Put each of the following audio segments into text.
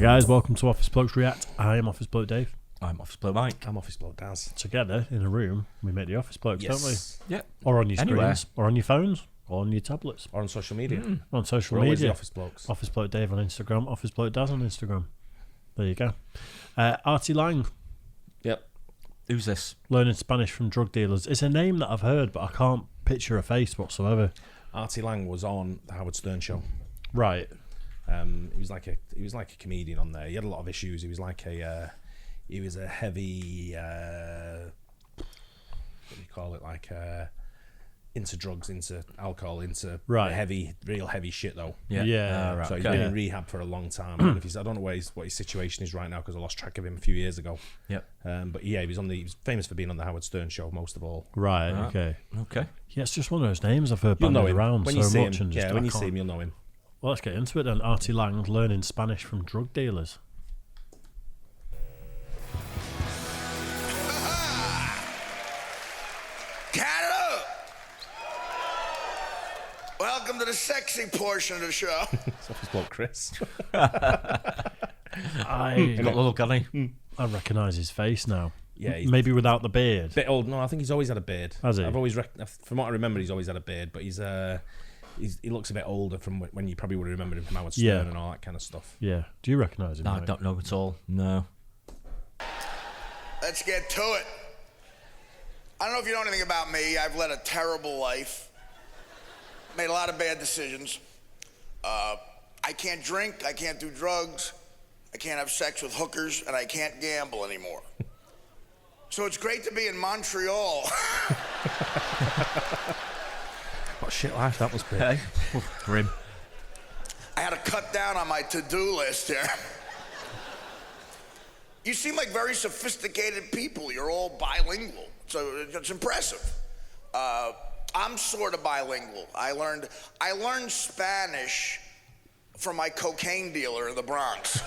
guys, welcome to Office Blokes React. I am Office Bloke Dave. I'm Office Bloke Mike. I'm Office Bloke Daz. Together in a room, we make the Office Blokes, don't we? Yeah. Or on your Anywhere. screens, or on your phones, or on your tablets. Or on social media. On social We're always media. the Office Blokes. Office Bloke Dave on Instagram, Office Bloke Daz on Instagram. There you go. Artie Lange, Yep. Who's this? learning Spanish from drug dealers. It's a name that I've heard, but I can't picture a face whatsoever. Artie Lange was on the Howard Stern show. Right. He was like a comedian on there. He had a lot of issues. He was a heavy what do you call it, into drugs, into alcohol, into Right. real heavy shit though. Yeah. Right, So he's been in rehab for a long time. I don't know what his situation is right now because I lost track of him a few years ago. Yep. But yeah, he was famous for being on the Howard Stern show most of all. Right, Ah. okay. Okay. Yeah, it's just one of those names I've heard You'll know bandied him around when so you see much. him. And just, Yeah, when I you see can't- him, you'll know him. Well, let's get into it then. Artie Lange learning Spanish from drug dealers. Canada! Welcome to the sexy portion of the show. It's Office Bloke Chris. I Got a little gunny. I recognise his face now. Yeah, he's Maybe without the beard. bit old. No, I think he's always had a beard. Has he? I've always, from what I remember, he's always had a beard. But he looks a bit older from when you probably would have remembered him from Howard Stern Yeah. and all that kind of stuff. Yeah. Do you recognise him? No, I mate? don't know at all. No. Let's get to it. I don't know if you know anything about me. I've led a terrible life. Made a lot of bad decisions. I can't drink, I can't do drugs, I can't have sex with hookers, and I can't gamble anymore. So it's great to be in Montreal. What a shit life that must be. Hey. Grim. I had to cut down on my to-do list here. You seem like very sophisticated people. You're all bilingual, so it's impressive. I'm sort of bilingual. I learned Spanish from my cocaine dealer in the Bronx.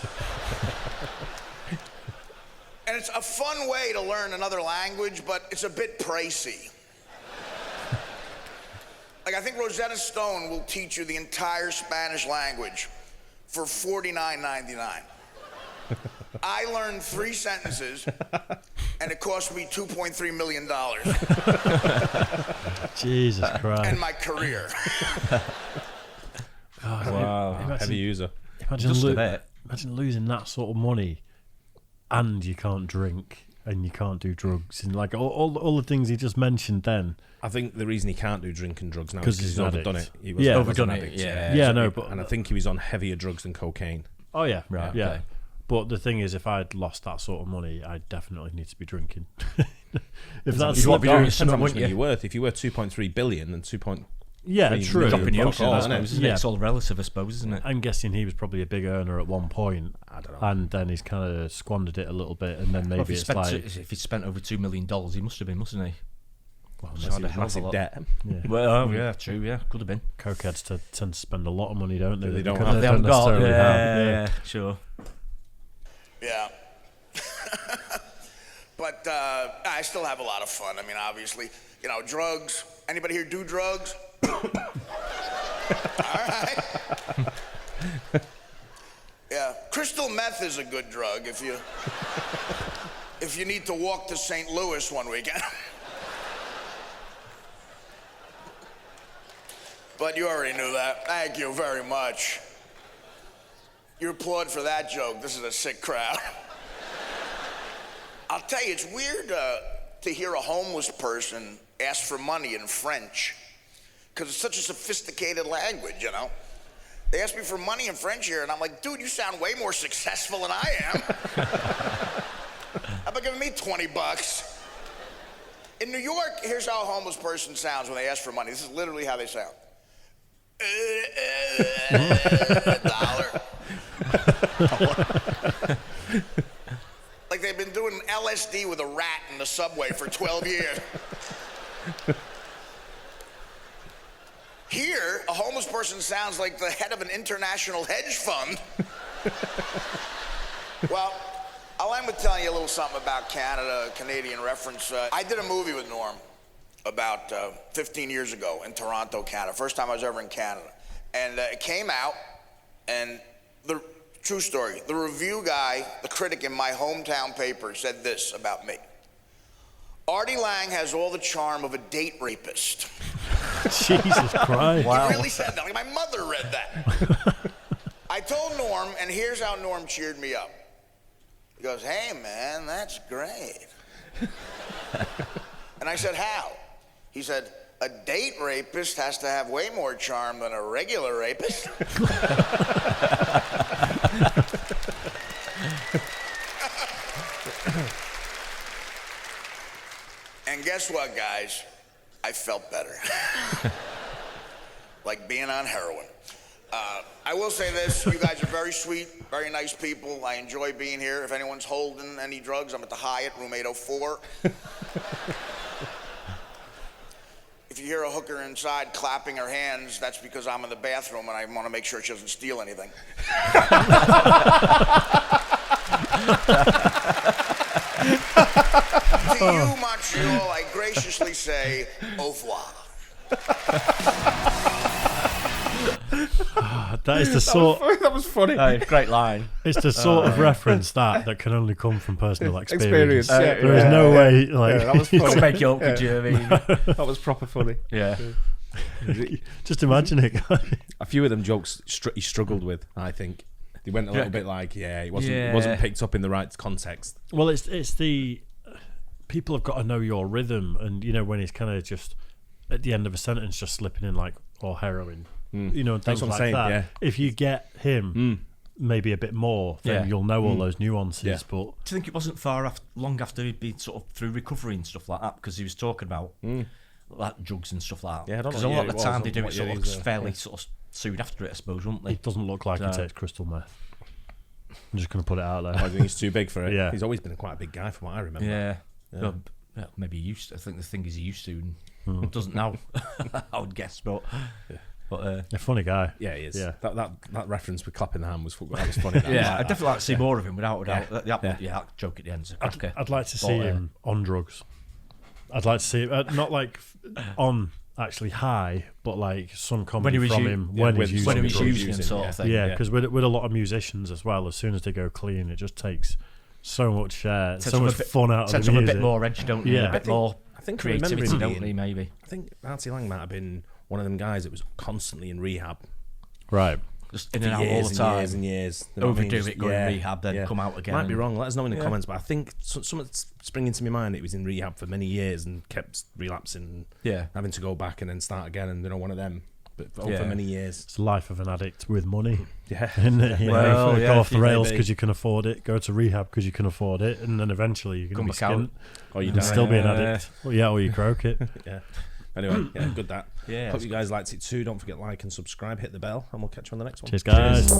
And it's a fun way to learn another language, but it's a bit pricey. Like, I think Rosetta Stone will teach you the entire Spanish language for $49.99. I learned 3 sentences, and it cost me $2.3 million. Jesus Christ. And my career. Wow, Imagine- heavy user. Imagine, Just a bit. imagine losing that sort of money and you can't drink and you can't do drugs and like all the things he just mentioned then. I think the reason he can't do drink and drugs now is 'Cause because he's he's an overdone addict. it. He was Yeah. an Overdone it, addict, yeah. Yeah, So no, he- but- and I think he was on heavier drugs than cocaine. Oh yeah, Right, yeah. okay. But the thing is, if I'd lost that sort of money, I definitely need to be drinking. If that's You want to be doing Depends something, how much wouldn't money you? you're worth. If you're worth 2.3 billion, then 2. yeah, Three true. million. Drop in the Fuck ocean, all, I isn't it? suppose, isn't it? Yeah. It's all relative, I suppose, isn't it? I'm guessing he was probably a big earner at one point. I don't know. And then he's kind of squandered it a little bit, and then Well, maybe it's like, if he spent over $2 million, he must have been, mustn't he? well, Unless he had a was hell of a massive lot. debt. yeah. Well, oh, yeah, true, yeah, could have been. Cokeheads tend to spend a lot of money, don't they? They don't Because have- They haven't got, necessarily have, yeah, sure. Yeah. But I still have a lot of fun. I mean, obviously, drugs. Anybody here do drugs? All right. Yeah, crystal meth is a good drug if you need to walk to St. Louis one weekend. But you already knew that. Thank you very much. You applaud for that joke. This is a sick crowd. I'll tell you, it's weird to hear a homeless person ask for money in French, because it's such a sophisticated language, They ask me for money in French here, and I'm like, dude, you sound way more successful than I am. How about giving me $20? In New York, here's how a homeless person sounds when they ask for money. This is literally how they sound. $1. Like they've been doing LSD with a rat in the subway for 12 years. Here, a homeless person sounds like the head of an international hedge fund. Well, I'll end with telling you a little something about Canada, a Canadian reference. I did a movie with Norm about 15 years ago in Toronto, Canada. First time I was ever in Canada. And it came out, and the True story. The review guy, the critic in my hometown paper, said this about me. Artie Lange has all the charm of a date rapist. Jesus Christ. He really said that. Like my mother read that. I told Norm, and here's how Norm cheered me up. He goes, hey, man, that's great. And I said, how? He said, a date rapist has to have way more charm than a regular rapist. And guess what, guys? I felt better. Like being on heroin. I will say this, you guys are very sweet, very nice people. I enjoy being here. If anyone's holding any drugs, I'm at the Hyatt, room 804. If you hear a hooker inside clapping her hands, that's because I'm in the bathroom and I want to make sure she doesn't steal anything. To you, Montreal, I graciously say au revoir. That is the sort. That was funny. Great line. It's the sort of reference that can only come from personal experience. There is yeah. no way. Like that was funny. Couldn't make it up, could you? I mean, That was proper funny. yeah. just imagine it. A few of them jokes he struggled with, I think. They went a little bit like, it wasn't picked up in the right context. Well, it's the people have got to know your rhythm, and when he's kind of just at the end of a sentence just slipping in like or heroin, and things That's what I'm like saying, that. yeah. If you get him maybe a bit more, then you'll know all those nuances. Yeah. But Do you think it wasn't long after he'd been sort of through recovery and stuff like that? Because he was talking about like drugs and stuff like that. Yeah, I don't Because know a what lot year of the it time was they do and it what sort year of he was, fairly sort of soon after it, I suppose, wouldn't they? it doesn't look like he takes crystal meth. I'm just going to put it out there. I think he's too big for it. Yeah. He's always been quite a big guy from what I remember. Yeah. Well, maybe he used to. I think the thing is he used to and doesn't now, I would guess. But A funny guy. Yeah, he is. Yeah. That reference with clapping the hand was funny. I'd definitely like to see more of him without a doubt. Yeah. That joke at the end. I'd like to see him on drugs. I'd like to see him, not like on actually high, but like some comedy from him when he's using them sort of thing. Yeah, because with a lot of musicians as well, as soon as they go clean, it just takes so much so much fun out of the music. A bit more edge, don't you? Yeah. A bit more I think creativity, don't they, maybe? I think Artie Lange might have been one of them guys that was constantly in rehab. Right. Just in and out all the time. Years and years. You know what I mean? Overdo it, go in rehab, then come out again. Might be wrong. Let us know in the comments. But I think something's springing to my mind. It was in rehab for many years and kept relapsing. Yeah. Having to go back and then start again. And one of them. But for many years. It's the life of an addict with money. Yeah. Go off the rails because you can afford it. Go to rehab because you can afford it, and then eventually you're going to be skint. Or you can still be an addict. Or you croak it. Yeah. Anyway, good that. Yeah. Hope you guys liked it too. Don't forget like and subscribe, hit the bell, and we'll catch you on the next one. Cheers, guys.